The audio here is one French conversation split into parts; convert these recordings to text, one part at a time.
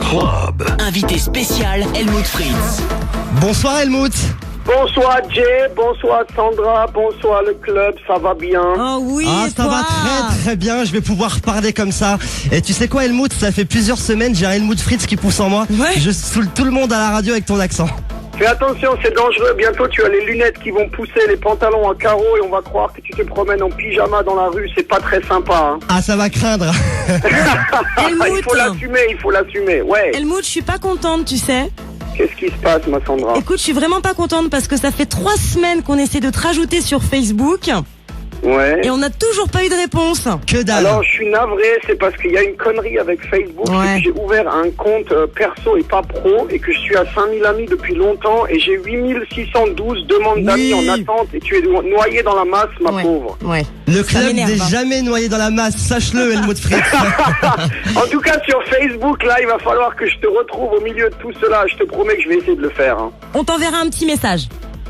Club. Invité spécial, Helmut Fritz. Bonsoir Helmut. Bonsoir Jay, bonsoir Sandra, bonsoir le club, ça va bien? Oh oui, et ça toi? va très très bien, je vais pouvoir parler comme ça. Et tu sais quoi Helmut, ça fait plusieurs semaines, j'ai un Helmut Fritz qui pousse en moi. Ouais. Je saoule tout le monde à la radio avec ton accent. Fais attention, c'est dangereux, bientôt tu as les lunettes qui vont pousser, les pantalons à carreaux et on va croire que tu te promènes en pyjama dans la rue, c'est pas très sympa. Hein. Ah ça va craindre. Il faut l'assumer, ouais. Helmut, je suis pas contente, tu sais. Qu'est-ce qui se passe ma Sandra? Écoute, je suis vraiment pas contente parce que ça fait 3 semaines qu'on essaie de te rajouter sur Facebook Ouais. et on n'a toujours pas eu de réponse. Que dalle. Alors je suis navré, c'est parce qu'il y a une connerie avec Facebook, Ouais. c'est que j'ai ouvert un compte perso et pas pro et que je suis à 5000 amis depuis longtemps et j'ai 8612 demandes d'amis en attente et tu es noyé dans la masse ma pauvre. Ouais. Le Ça club m'énerve, n'est hein. jamais noyé dans la masse, sache-le Helmut Fritz. En tout cas sur Facebook là il va falloir que je te retrouve au milieu de tout cela, je te promets que je vais essayer de le faire. Hein. On t'enverra un petit message.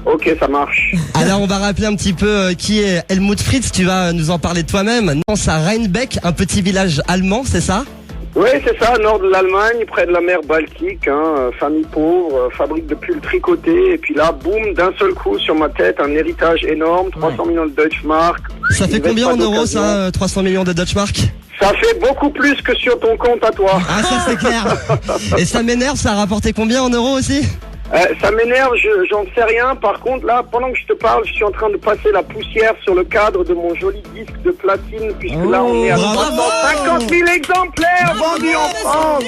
Ok ça marche. Alors on va rappeler un petit peu qui est Helmut Fritz, tu vas nous en parler toi-même. Non, c'est à Rheinbeck, un petit village allemand, c'est ça? Oui c'est ça, nord de l'Allemagne, près de la mer Baltique, hein, famille pauvre, fabrique de pulls tricotés et puis là boum d'un seul coup sur ma tête un héritage énorme, 300 millions de Deutschmark. Ça fait combien en euros ça, 300 millions de Deutschmark? Ça fait beaucoup plus que sur ton compte à toi. Ah ça c'est clair. Et ça m'énerve, ça a rapporté combien en euros aussi? Ça m'énerve, j'en sais rien. Par contre, là, pendant que je te parle, je suis en train de passer la poussière sur le cadre de mon joli disque de platine, puisque là, on est à bravo 350 000 exemplaires vendus en France.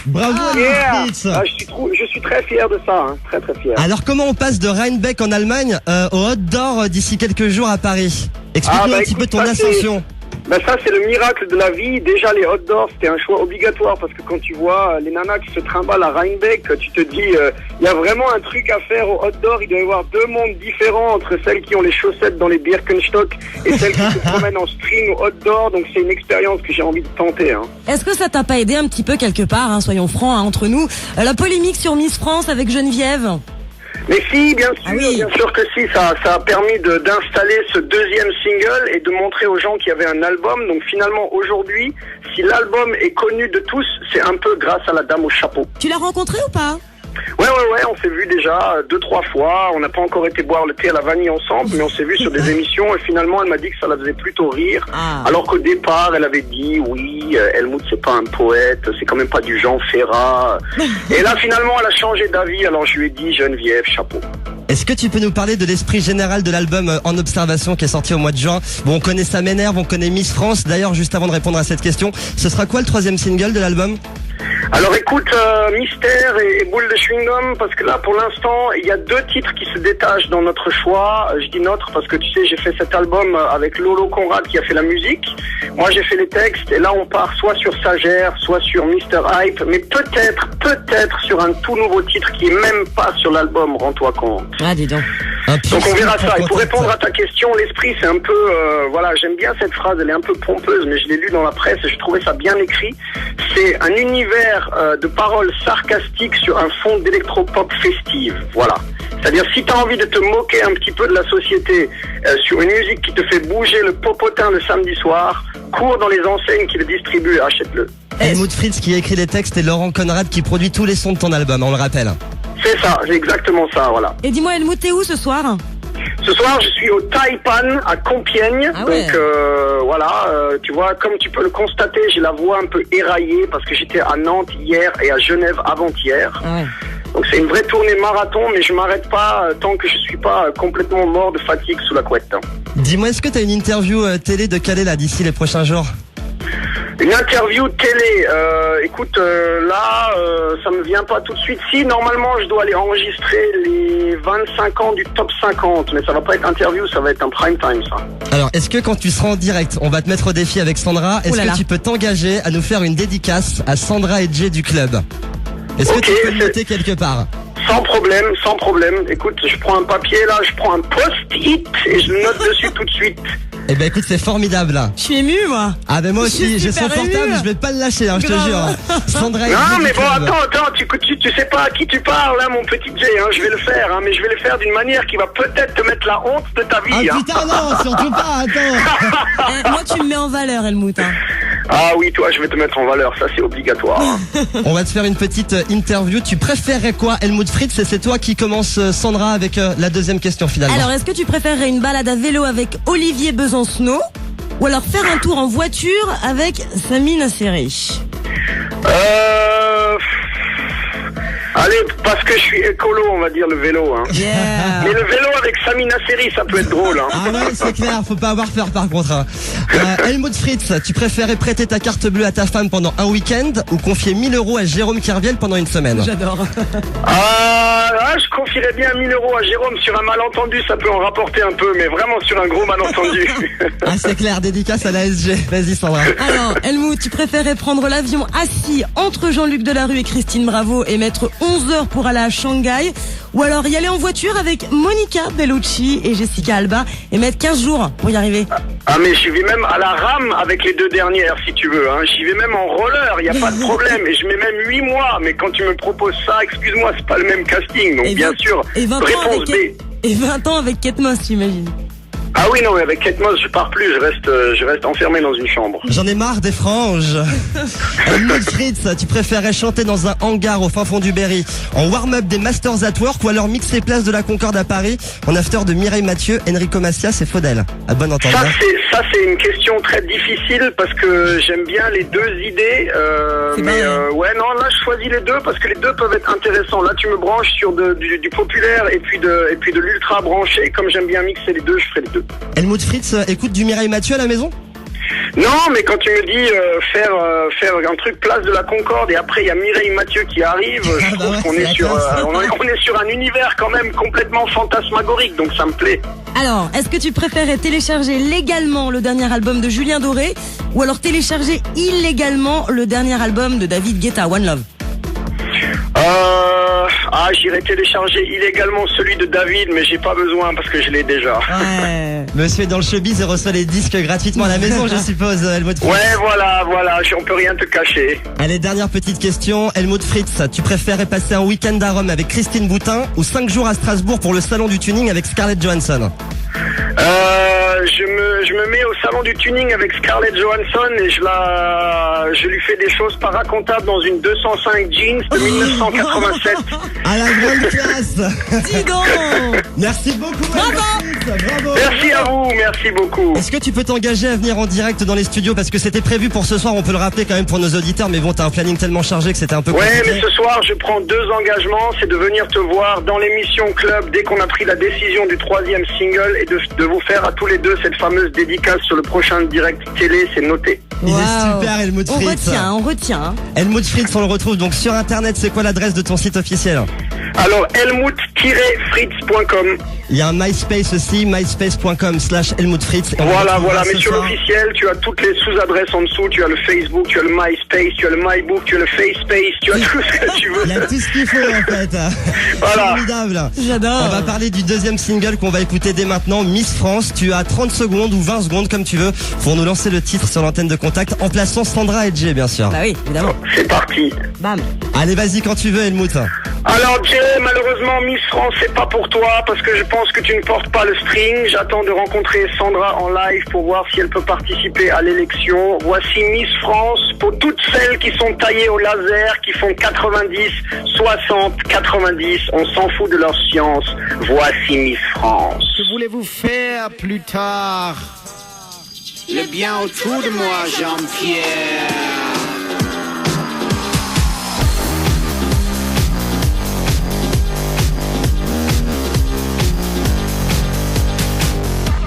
Bravo Yeah. Helmut Fritz. Ah, je suis très fier de ça, hein. Très très fier. Alors comment on passe de Rheinbeck en Allemagne au Hot d'Or d'ici quelques jours à Paris? Explique-nous un petit peu ton écoute, ça, ascension. Ça c'est le miracle de la vie. Déjà les hot d'or c'était un choix obligatoire parce que quand tu vois les nanas qui se trimballent à Rheinbeck, tu te dis il y a vraiment un truc à faire au hot d'or. Il doit y avoir 2 mondes différents entre celles qui ont les chaussettes dans les Birkenstock et celles qui se promènent en string au hot d'or. Donc c'est une expérience que j'ai envie de tenter. Hein. Est-ce que ça t'a pas aidé un petit peu quelque part, hein, soyons francs, hein, entre nous, la polémique sur Miss France avec Geneviève? Mais si, bien sûr, Ah oui. bien sûr que si, ça a permis d'installer ce 2e single et de montrer aux gens qu'il y avait un album. Donc finalement, aujourd'hui, si l'album est connu de tous, c'est un peu grâce à la dame au chapeau. Tu l'as rencontrée ou pas? Ouais, on s'est vu déjà 2-3 fois. On n'a pas encore été boire le thé à la vanille ensemble, mais on s'est vu sur des émissions et finalement, elle m'a dit que ça la faisait plutôt rire. Ah. Alors qu'au départ, elle avait dit, oui, Helmut, c'est pas un poète, c'est quand même pas du Jean Ferrat. Et là, finalement, elle a changé d'avis, alors je lui ai dit, Geneviève, chapeau. Est-ce que tu peux nous parler de l'esprit général de l'album En Observation qui est sorti au mois de juin? Bon, on connaît Ça m'énerve, on connaît Miss France. D'ailleurs, juste avant de répondre à cette question, ce sera quoi le 3e single de l'album? Alors écoute, Mystère et Boule de chewing-gum, parce que là pour l'instant il y a 2 titres qui se détachent dans notre choix. Je dis notre parce que tu sais j'ai fait cet album avec Lolo Conrad qui a fait la musique. Moi j'ai fait les textes et là on part soit sur Sagère, soit sur Mr. Hype, mais peut-être sur un tout nouveau titre qui est même pas sur l'album, rends-toi compte. Ah, dis donc. Donc on verra ça. Et pour répondre à ta question, l'esprit c'est un peu, voilà, j'aime bien cette phrase, elle est un peu pompeuse, mais je l'ai lue dans la presse et je trouvais ça bien écrit. C'est un univers de paroles sarcastiques sur un fond d'électropop festive, voilà. C'est-à-dire si tu as envie de te moquer un petit peu de la société sur une musique qui te fait bouger le popotin le samedi soir, cours dans les enseignes qui le distribuent et achète-le. Helmut Fritz qui a écrit les textes et Laurent Conrad qui produit tous les sons de ton album, on le rappelle. C'est ça, c'est exactement ça, voilà. Et dis-moi, Helmut, t'es où ce soir? Ce soir, je suis au Taipan à Compiègne. Ah ouais. Donc voilà, tu vois, comme tu peux le constater, j'ai la voix un peu éraillée parce que j'étais à Nantes hier et à Genève avant-hier. Ah ouais. Donc c'est une vraie tournée marathon, mais je m'arrête pas tant que je suis pas complètement mort de fatigue sous la couette. Hein. Dis-moi, est-ce que tu as une interview télé de caler là d'ici les prochains jours? Une interview télé, écoute, là, ça me vient pas tout de suite. Si, normalement, je dois aller enregistrer les 25 ans du top 50, mais ça va pas être interview, ça va être un prime time, ça. Alors, est-ce que quand tu seras en direct, on va te mettre au défi avec Sandra, est-ce que tu peux t'engager à nous faire une dédicace à Sandra et Jay du club? Est-ce que tu peux le noter quelque part? Sans problème, sans problème. Écoute, je prends un papier là, je prends un post-it et je le note dessus tout de suite. Eh ben écoute, c'est formidable là. Je suis émue, moi. Ah ben moi aussi, j'ai son super portable, émue. je vais pas le lâcher, hein, je te Grave. jure. Sandra et Non Jay mais du bon, club. attends, tu sais pas à qui tu parles hein, mon petit Jay, hein, je vais le faire, hein, mais je vais le faire d'une manière qui va peut-être te mettre la honte de ta vie. Ah hein. putain non, surtout pas, attends. Moi, tu me mets en valeur, Helmut. Hein. Ah oui, toi, je vais te mettre en valeur, ça c'est obligatoire. Hein. On va te faire une petite interview. Tu préférerais quoi, Helmut Fritz? Et c'est toi qui commence, Sandra, avec la deuxième question finalement. Alors, est-ce que tu préférerais une balade à vélo avec Olivier Besancenot ou alors faire un tour en voiture avec Sami Nasseri? Allez, parce que je suis écolo, on va dire le vélo. Hein. Yeah. Mais le vélo avec Sami Nasseri, ça peut être drôle. Hein. Ah ouais, c'est clair, faut pas avoir peur par contre. Hein. Helmut Fritz, tu préférais prêter ta carte bleue à ta femme pendant un week-end ou confier 1000 € à Jérôme Kerviel pendant une semaine? J'adore. Je confierais bien 1000 € à Jérôme. Sur un malentendu, ça peut en rapporter un peu, mais vraiment sur un gros malentendu. Ah c'est clair, dédicace à la SG. Vas-y Sandra. Alors, Helmut, tu préférais prendre l'avion assis entre Jean-Luc Delarue et Christine Bravo et mettre 11 heures pour aller à Shanghai, ou alors y aller en voiture avec Monica Bellucci et Jessica Alba et mettre 15 jours pour y arriver? Ah mais j'y vais même à la rame avec les deux dernières si tu veux. Hein. J'y vais même en roller, y a pas de problème. Et je mets même 8 mois. Mais quand tu me proposes ça, excuse-moi, c'est pas le même casting. Donc bien sûr, et 20 réponse B. Et 20 ans avec Kate Moss, j'imagine. Ah oui, non, mais avec Kate Moss, je pars plus, je reste enfermé dans une chambre. J'en ai marre des franges. Helmut Fritz, tu préférais chanter dans un hangar au fin fond du Berry, en warm-up des Masters at Work, ou alors mixer place de la Concorde à Paris, en after de Mireille Mathieu, Enrico Macias et Faudel? À bon entendeur. Ça c'est une question très difficile parce que j'aime bien les deux idées. Ouais, non, là je choisis les deux parce que les deux peuvent être intéressants. Là tu me branches sur du populaire et puis de l'ultra branché. Comme j'aime bien mixer les deux, je ferai les deux. Helmut Fritz écoute du Mireille Mathieu à la maison? Non, mais quand tu me dis faire un truc place de la Concorde et après il y a Mireille Mathieu qui arrive, je trouve qu'on est sur un univers quand même complètement fantasmagorique, donc ça me plaît. Alors, est-ce que tu préférais télécharger légalement le dernier album de Julien Doré ou alors télécharger illégalement le dernier album de David Guetta, One Love? J'irai télécharger illégalement celui de David, mais j'ai pas besoin parce que je l'ai déjà. Ouais. Monsieur est dans le showbiz et reçoit les disques gratuitement à la maison, je suppose, Helmut Fritz. Ouais, voilà, on peut rien te cacher. Allez, dernière petite question. Helmut Fritz, tu préférais passer un week-end à Rome avec Christine Boutin ou 5 jours à Strasbourg pour le salon du tuning avec Scarlett Johansson? Je me mets au salon du tuning avec Scarlett Johansson et je lui fais des choses pas racontables dans une 205 jeans de 1987. À la grande classe. Dis donc. Merci beaucoup. Bravo. Merci à vous, merci beaucoup. Est-ce que tu peux t'engager à venir en direct dans les studios parce que c'était prévu pour ce soir, on peut le rappeler quand même pour nos auditeurs, mais bon, t'as un planning tellement chargé que c'était un peu compliqué. Ouais, mais ce soir, je prends 2 engagements, c'est de venir te voir dans l'émission Club dès qu'on a pris la décision du 3e single et de vous faire à tous les deux cette fameuse dédicace sur le prochain direct télé, c'est noté. Il est super, Helmut Fritz. On retient. Helmut Fritz, on le retrouve donc sur internet, c'est quoi l'adresse de ton site officiel? Alors, helmut-fritz.com. Il y a un MySpace aussi, myspace.com/Helmut Fritz. Voilà, mais sur l'officiel, tu as toutes les sous-adresses en dessous, tu as le Facebook, tu as le MySpace, tu as le MyBook, tu as le FaceSpace, tu as tout ce que tu veux. Il y a tout ce qu'il faut en fait. Voilà. Formidable. J'adore. On va parler du deuxième single qu'on va écouter dès maintenant, Miss France. Tu as 30 secondes ou 20 secondes comme tu veux pour nous lancer le titre sur l'antenne de Contact en plaçant Sandra et Jay bien sûr. Bah oui, évidemment. C'est parti. Bam. Allez, vas-y quand tu veux, Helmut. Alors Jay, malheureusement Miss France c'est pas pour toi parce que je pense que tu ne portes pas le string. J'attends de rencontrer Sandra en live pour voir si elle peut participer à l'élection. Voici Miss France pour toutes celles qui sont taillées au laser, qui font 90, 60, 90. On s'en fout de leur science. Voici Miss France. Que voulez-vous faire plus tard? Le bien autour de moi, Jean-Pierre.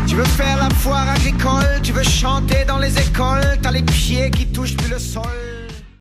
Tu veux faire la foire agricole, tu veux chanter dans les écoles, t'as les pieds qui touchent plus le sol.